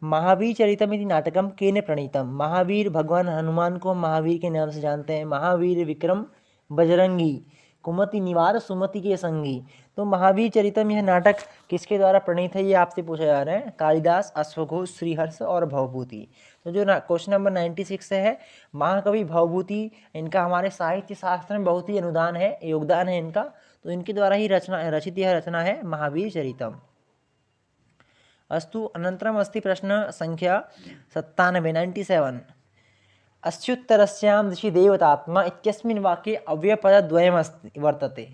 महावीर चरितमिति नाटकम केन प्रणीतम। महावीर भगवान हनुमान को हम महावीर के नाम से जानते हैं। महावीर विक्रम बजरंगी, कुमति निवार सुमति के संगी। तो महावीर चरितम यह नाटक किसके द्वारा प्रणीत है, ये आपसे पूछा जा रहा है। कालिदास, अश्वघोष, श्रीहर्ष और भवभूति। तो जो क्वेश्चन नंबर 96 है, महाकवि भवभूति, इनका हमारे साहित्य शास्त्र में बहुत ही अनुदान है, योगदान है इनका। तो इनके द्वारा ही रचित यह रचना है महावीर चरितम। अस्तु, अनन्तरम् अस्ति प्रश्न संख्या 97 97। अस्युत्तरस्यां दिशि देवतात्मा इत्यस्मिन् वाक्ये अव्ययपदद्वयम् वर्तते।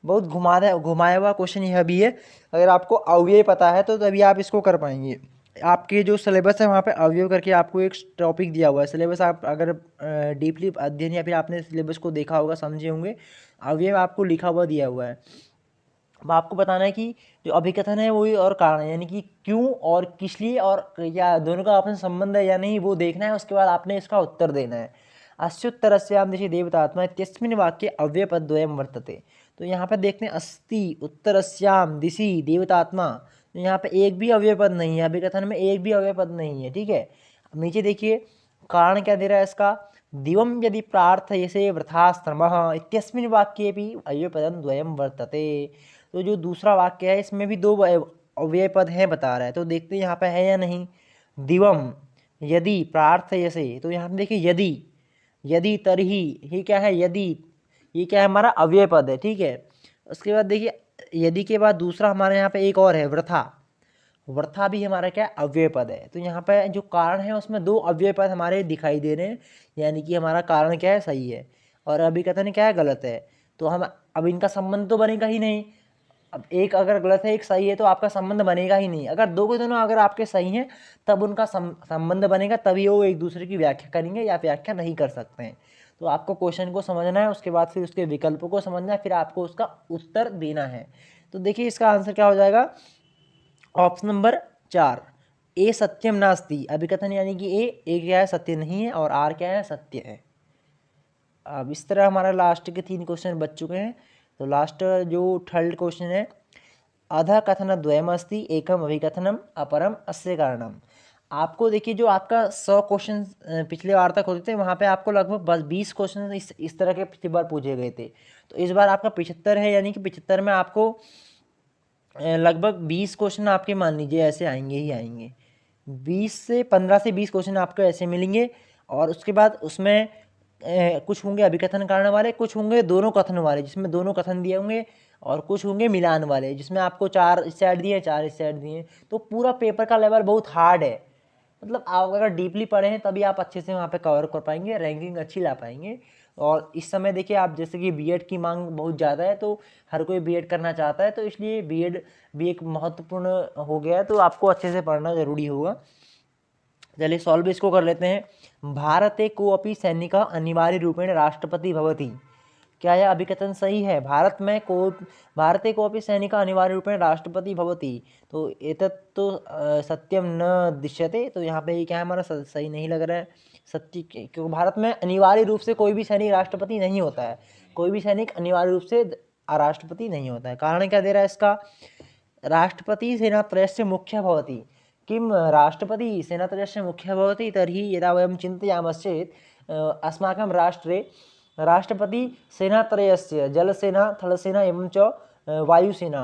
बहुत घुमाया हुआ क्वेश्चन यह भी है। अगर आपको अव्यय पता है तो तभी आप इसको कर पाएंगे। आपके जो सिलेबस है वहाँ पे अव्यय करके आपको एक टॉपिक दिया हुआ है। सिलेबस आप अगर डीपली अध्ययन या फिर आपने सिलेबस को देखा होगा, समझे होंगे, अव्यय आपको लिखा हुआ दिया हुआ है। अब आपको बताना है कि जो अभिकथन है वही और कारण है, यानी कि क्यों और किस लिए और क्या दोनों का आपस में संबंध है या नहीं वो देखना है। उसके बाद आपने इसका उत्तर देना है। अस्युत्तरस्यां दिशि देवतात्मा इत्यस्मिन् वाक्ये अव्ययपदद्वयं वर्तते। तो यहाँ पे देखते हैं अस्ति उत्तरस्यां दिशि देवतात्मा, तो यहाँ पे एक भी अव्यय पद नहीं है, अभिकथन में एक भी अव्यय पद नहीं है। ठीक है, अब नीचे देखिए कारण क्या दे रहा है इसका, दिवम यदि प्रार्थयसे वृथा श्रमः इत्यस्मिन् वाक्येऽपि अव्ययपदं द्वयं वर्तते। तो जो दूसरा वाक्य है इसमें भी दो अव्यय पद हैं बता रहा है, तो देखते हैं यहाँ पे है या नहीं। दिवम यदि प्रार्थयसे, तो यहाँ पे देखिए यदि, यदि तरही, ये क्या है यदि, ये क्या है हमारा अव्यय पद है, ठीक है। उसके बाद देखिए यदि के बाद दूसरा हमारे यहाँ पे एक और है वृथा, वृथा भी हमारा क्या अव्यय पद है। तो यहाँ पे जो कारण है उसमें दो अव्यय पद हमारे दिखाई दे रहे हैं, यानी कि हमारा कारण क्या है सही है और अभिकथन क्या है गलत है। तो हम अब इनका संबंध तो बनेगा ही नहीं। अब एक अगर गलत है एक सही है तो आपका संबंध बनेगा ही नहीं। अगर दो के दोनों अगर आपके सही हैं तब उनका संबंध बनेगा, तभी वो एक दूसरे की व्याख्या करेंगे या व्याख्या नहीं कर सकते हैं। तो आपको क्वेश्चन को समझना है, उसके बाद फिर उसके विकल्पों को समझना है, फिर आपको उसका उत्तर देना है। तो देखिए इसका आंसर क्या हो जाएगा, ऑप्शन नंबर 4, ए सत्यम नास्ति। अभिकथन यानी कि ए क्या है सत्य नहीं है और आर क्या है सत्य है। अब इस तरह हमारा लास्ट के 3 क्वेश्चन बच चुके हैं। तो लास्ट जो थर्ड क्वेश्चन है, अधः कथन द्वयमस्ति एकम अभिकथनम अपरम अस्य कारणम। आपको देखिए जो आपका 100 क्वेश्चन पिछले बार तक होते थे वहाँ पे आपको लगभग बस 20 क्वेश्चन इस तरह के पिछली बार पूछे गए थे। तो इस बार आपका 75 है, यानी कि 75 में आपको लगभग 20 क्वेश्चन आपके मान लीजिए ऐसे आएंगे ही आएंगे। 15 से 20 क्वेश्चन आपको ऐसे मिलेंगे और उसके बाद उसमें कुछ होंगे अभिकथन कारण वाले, कुछ होंगे दोनों कथन वाले जिसमें दोनों कथन दिए होंगे, और कुछ होंगे मिलान वाले जिसमें आपको 4 इस साइड दिए 4 इस साइड दिए। तो पूरा पेपर का लेवल बहुत हार्ड है, मतलब आप अगर डीपली पढ़े हैं तभी आप अच्छे से वहाँ पे कवर कर पाएंगे, रैंकिंग अच्छी ला पाएंगे। और इस समय देखिए आप जैसे कि बीएड की मांग बहुत ज़्यादा है, तो हर कोई बीएड करना चाहता है, तो इसलिए बीएड भी एक महत्वपूर्ण हो गया है, तो आपको अच्छे से पढ़ना ज़रूरी होगा। चलिए सॉल्व इसको कर लेते हैं। भारते कोऽपि सैनिकः अनिवार्य रूपेण राष्ट्रपति भवति। क्या यह अभिकथन सही है, भारते कोऽपि सैनिकः अनिवार्य रूपेण राष्ट्रपति भवति। तो एतत् तो सत्यम न दृश्यते। तो यहाँ पे ये क्या है हमारा सही नहीं लग रहा है सत्य, क्योंकि भारत में अनिवार्य रूप से कोई भी सैनिक राष्ट्रपति नहीं होता है, कोई भी सैनिक अनिवार्य रूप से राष्ट्रपति नहीं होता है। कारण क्या दे रहा है इसका, राष्ट्रपति सेनात्रयस्य मुख्यः भवति। किं राष्ट्रपति सेनात्रयस्य मुख्यः भवति, तर्हि यदा वयं चिन्तयामश्चेत् अस्माकं राष्ट्रे राष्ट्रपति सेनात्रयस्य जलसेना थलसेना एवं च वायुसेना,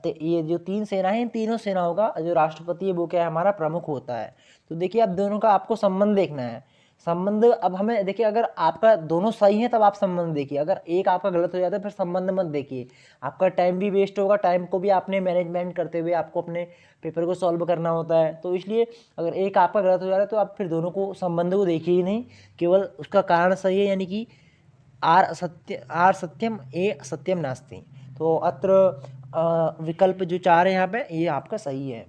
ये जो 3 सेना है इन तीनों सेनाओं का जो राष्ट्रपति है वो क्या है हमारा प्रमुख होता है। तो देखिए अब दोनों का आपको संबंध देखना है। संबंध अब हमें देखिए अगर आपका दोनों सही है तब आप संबंध देखिए, अगर एक आपका गलत हो जाता है फिर संबंध मत देखिए, आपका टाइम भी वेस्ट होगा। टाइम को भी आपने मैनेजमेंट करते हुए आपको अपने पेपर को सॉल्व करना होता है। तो इसलिए अगर एक आपका गलत हो जा रहा है तो आप फिर दोनों को संबंध को देखिए ही नहीं, केवल उसका कारण सही है, यानी कि आर सत्यम ए सत्यम नास्ति। तो अत्र विकल्प जो 4 है यहाँ पे ये आपका सही है।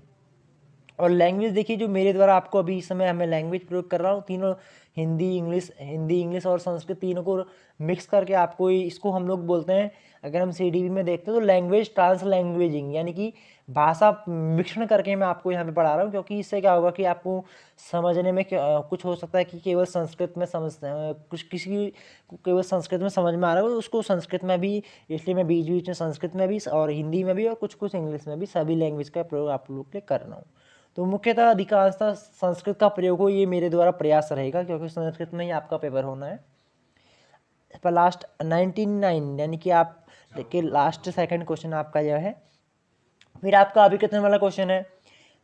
और लैंग्वेज देखिए जो मेरे द्वारा आपको अभी इस समय मैं लैंग्वेज प्रयोग कर रहा हूँ, तीनों हिंदी इंग्लिश और संस्कृत तीनों को मिक्स करके आपको इसको हम लोग बोलते हैं, अगर हम सीडीबी में देखते हैं तो लैंग्वेज ट्रांसलैंग्वेजिंग, यानी कि भाषा मिश्रण करके मैं आपको यहाँ पे पढ़ा रहा हूँ। क्योंकि इससे क्या होगा कि आपको समझने में कुछ हो सकता है कि केवल संस्कृत में कुछ किसी को केवल संस्कृत में समझ में आ रहा है उसको संस्कृत में भी, इसलिए मैं बीच बीच में संस्कृत में भी और हिंदी में भी और कुछ इंग्लिश में भी सभी लैंग्वेज का प्रयोग आप लोग के लिए कर रहा हूँ। तो मुख्यतः अधिकांशतः संस्कृत का प्रयोग हो ये मेरे द्वारा प्रयास रहेगा, क्योंकि संस्कृत में ही आपका पेपर होना है। पर लास्ट 99 यानी कि आप देखिए लास्ट सेकंड क्वेश्चन आपका यह है। फिर आपका अभिकथन वाला क्वेश्चन है,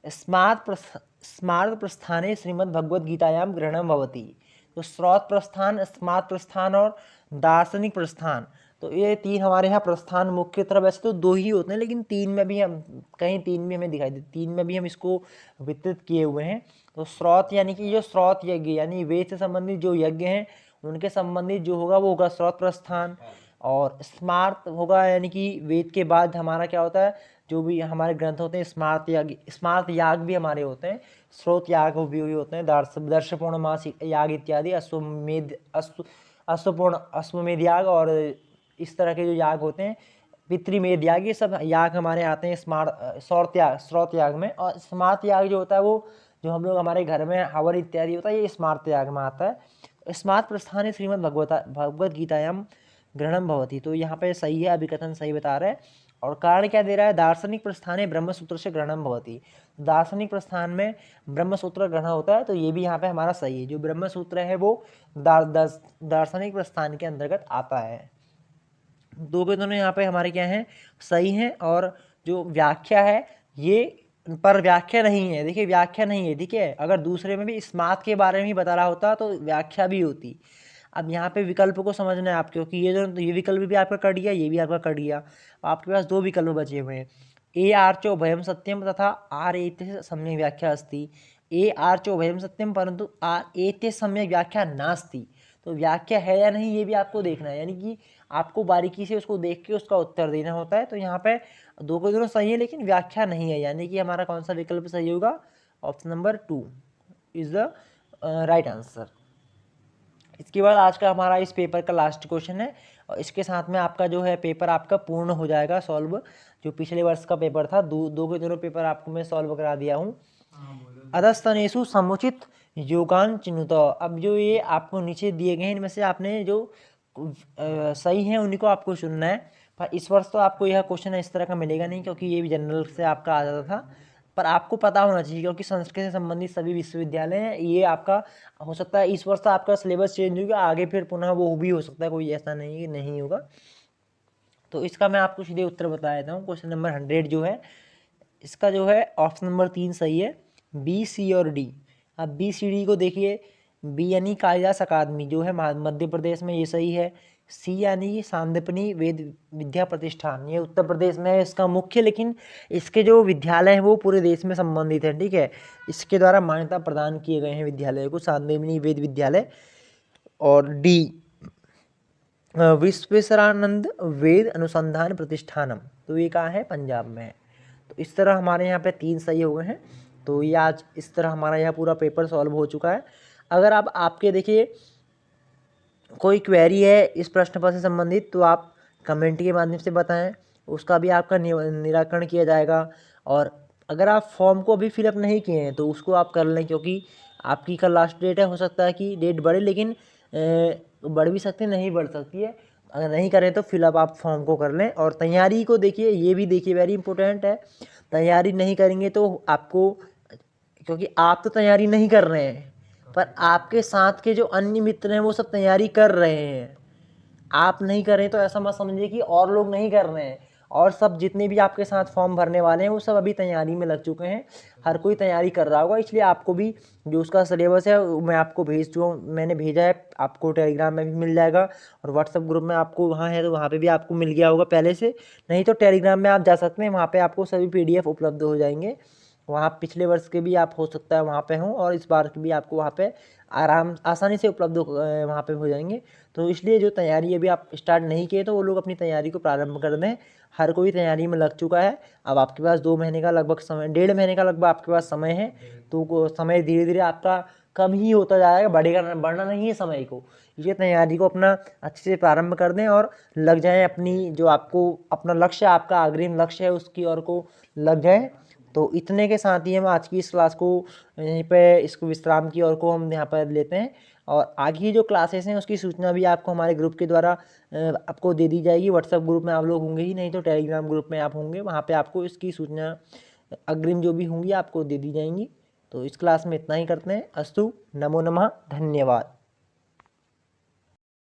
स्मार्त प्रस्थाने श्रीमद् भगवद गीतायाम ग्रहणम भवति। तो स्रोत प्रस्थान, स्मार्त प्रस्थान और दार्शनिक प्रस्थान, तो ये 3 हमारे यहाँ प्रस्थान मुख्य तरह वैसे तो 2 ही होते हैं, लेकिन 3 में भी हम कहीं 3 भी हमें दिखाई देते, 3 में भी हम इसको वितरित किए हुए हैं। तो स्रोत यानी कि जो स्रोत यज्ञ यानी वेद से संबंधित जो यज्ञ हैं उनके संबंधित जो होगा वो होगा स्रोत प्रस्थान। और स्मार्त होगा यानी कि वेद के बाद हमारा क्या होता है, जो भी हमारे ग्रंथ होते हैं स्मार्त याग भी हमारे होते हैं, स्रोत याग भी होते हैं, दर्शपूर्ण मास याग इत्यादि, अश्वमेध याग और इस तरह के जो याग होते हैं, पितृमेध याग, ये सब याग हमारे आते हैं स्रोत याग में। और स्मार्त याग जो होता है वो जो हम लोग हमारे घर में हवन इत्यादि होता है ये स्मार्त याग में आता है। स्मार्त प्रस्थान श्रीमद् भगवद गीतायाम ग्रहणम भवति। तो यहाँ पे सही है, अभिकथन सही बता रहा है। और कारण क्या दे रहा है, दार्शनिक प्रस्थाने ब्रह्मसूत्र से ग्रहणम भवति, दार्शनिक प्रस्थान में ब्रह्मसूत्र ग्रहण होता है, तो ये भी यहाँ पे हमारा सही है। जो ब्रह्मसूत्र है वो दार्शनिक प्रस्थान के अंतर्गत आता है। दो के दोनों यहाँ पे हमारे क्या हैं, सही हैं। और जो व्याख्या है ये पर व्याख्या नहीं है, देखिए व्याख्या नहीं है, ठीक है। अगर दूसरे में भी स्मार्ट के बारे में ही बता रहा होता तो व्याख्या भी होती। अब यहाँ पे विकल्प को समझना है आप, क्योंकि ये जो ये विकल्प भी आपका कट गया, ये भी आपका कट गया। आपके पास दो विकल्प बचे हुए हैं, ए आर्चो भयम सत्यम तथा आर एते सम्यक व्याख्या अस्ति। ए आर्चो भयम सत्यम परंतु आर एते सम्यक व्याख्या नास्ति। तो व्याख्या है या नहीं ये भी आपको देखना है, यानी कि आपको बारीकी से उसको देख के उसका उत्तर देना होता है। तो यहाँ पे दो के दोनों सही है लेकिन व्याख्या नहीं है, यानी कि हमारा कौन सा विकल्प सही होगा, option number 2 is the right answer. इसके बाद आज का हमारा इस पेपर का लास्ट क्वेश्चन है, और इसके साथ में आपका जो है पेपर आपका पूर्ण हो जाएगा सॉल्व। जो पिछले वर्ष का पेपर था, दो के दोनों पेपर आपको मैं सॉल्व करा दिया हूँ। अधस्तनेषु समुचित योगान चिन्हित। अब जो ये आपको नीचे दिए गए हैं इनमें से आपने जो सही है उन्हीं को आपको चुनना है। पर इस वर्ष तो आपको यह क्वेश्चन इस तरह का मिलेगा नहीं, क्योंकि ये भी जनरल से आपका आ जाता था। पर आपको पता होना चाहिए, क्योंकि संस्कृत से संबंधित सभी विश्वविद्यालय हैं। ये आपका हो सकता है इस वर्ष तो आपका सिलेबस चेंज होगा, आगे फिर पुनः वो भी हो सकता है, कोई ऐसा नहीं कि नहीं होगा। तो इसका मैं आपको सीधे उत्तर बता देता हूँ। क्वेश्चन नंबर 100 जो है इसका जो है ऑप्शन नंबर 3 सही है, बी, सी और डी। अब बी सी डी को देखिए, बी यानी कालिदास अकादमी जो है मध्य प्रदेश में, ये सही है। सी यानी सांदीपनि वेद विद्या प्रतिष्ठान, ये उत्तर प्रदेश में है इसका मुख्य, लेकिन इसके जो विद्यालय हैं वो पूरे देश में संबंधित हैं, ठीक है। इसके द्वारा मान्यता प्रदान किए गए हैं विद्यालय को, सांदीपनि वेद विद्यालय। और डी विश्वेश्वरानंद वेद अनुसंधान प्रतिष्ठानम, तो ये कहाँ है, पंजाब में है। तो इस तरह हमारे यहाँ पे 3 सही हो गए हैं। तो ये आज इस तरह हमारा यह पूरा पेपर सॉल्व हो चुका है। अगर आप आपके देखिए कोई क्वेरी है इस प्रश्न पत्र से संबंधित, तो आप कमेंट के माध्यम से बताएं, उसका भी आपका निराकरण किया जाएगा। और अगर आप फॉर्म को अभी फिलअप नहीं किए हैं तो उसको आप कर लें, क्योंकि आपकी कल लास्ट डेट है। हो सकता है कि डेट बढ़े, लेकिन बढ़ भी सकती है, नहीं बढ़ सकती है। अगर नहीं करें तो फिलअप आप फॉर्म को कर लें। और तैयारी को देखिए, ये भी देखिए वेरी इंपॉर्टेंट है। तैयारी नहीं करेंगे तो आपको, क्योंकि आप तो तैयारी नहीं कर रहे हैं, पर आपके साथ के जो अन्य मित्र हैं वो सब तैयारी कर रहे हैं। आप नहीं कर रहे तो ऐसा मत समझिए कि और लोग नहीं कर रहे हैं। और सब जितने भी आपके साथ फॉर्म भरने वाले हैं वो सब अभी तैयारी में लग चुके हैं। हर कोई तैयारी कर रहा होगा, इसलिए आपको भी जो उसका सिलेबस है मैं आपको भेज चुका हूँ, मैंने भेजा है आपको। टेलीग्राम में भी मिल जाएगा, और व्हाट्सएप ग्रुप में आपको वहाँ है तो वहाँ पे भी आपको मिल गया होगा पहले से। नहीं तो टेलीग्राम में आप जा सकते हैं, वहाँ पे आपको सभी PDF उपलब्ध हो जाएंगे। वहाँ पिछले वर्ष के भी आप हो सकता है वहाँ पे हों, और इस बार के भी आपको वहाँ पे आसानी से उपलब्ध वहाँ पे हो जाएंगे। तो इसलिए जो तैयारी अभी आप स्टार्ट नहीं किए तो वो लोग अपनी तैयारी को प्रारंभ कर दें। हर कोई तैयारी में लग चुका है। अब आपके पास 2 महीने का लगभग समय, 1.5 महीने का लगभग आपके पास समय है। तो समय धीरे धीरे आपका कम ही होता जाएगा, बढ़ना नहीं है समय को। इसलिए तैयारी को अपना अच्छे से प्रारंभ कर दें और लग जाएं अपनी, जो आपको अपना लक्ष्य, आपका अग्रिम लक्ष्य है उसकी ओर को लग जाएं। तो इतने के साथ ही हम आज की इस क्लास को यहीं पे इसको विश्राम की ओर को हम यहाँ पर लेते हैं। और आगे की जो क्लासेस हैं उसकी सूचना भी आपको हमारे ग्रुप के द्वारा आपको दे दी जाएगी। व्हाट्सएप ग्रुप में आप लोग होंगे ही, नहीं तो टेलीग्राम ग्रुप में आप होंगे, वहाँ पे आपको इसकी सूचना अग्रिम जो भी होंगी आपको दे दी जाएंगी। तो इस क्लास में इतना ही करते हैं। अस्तु, नमो नमः, धन्यवाद।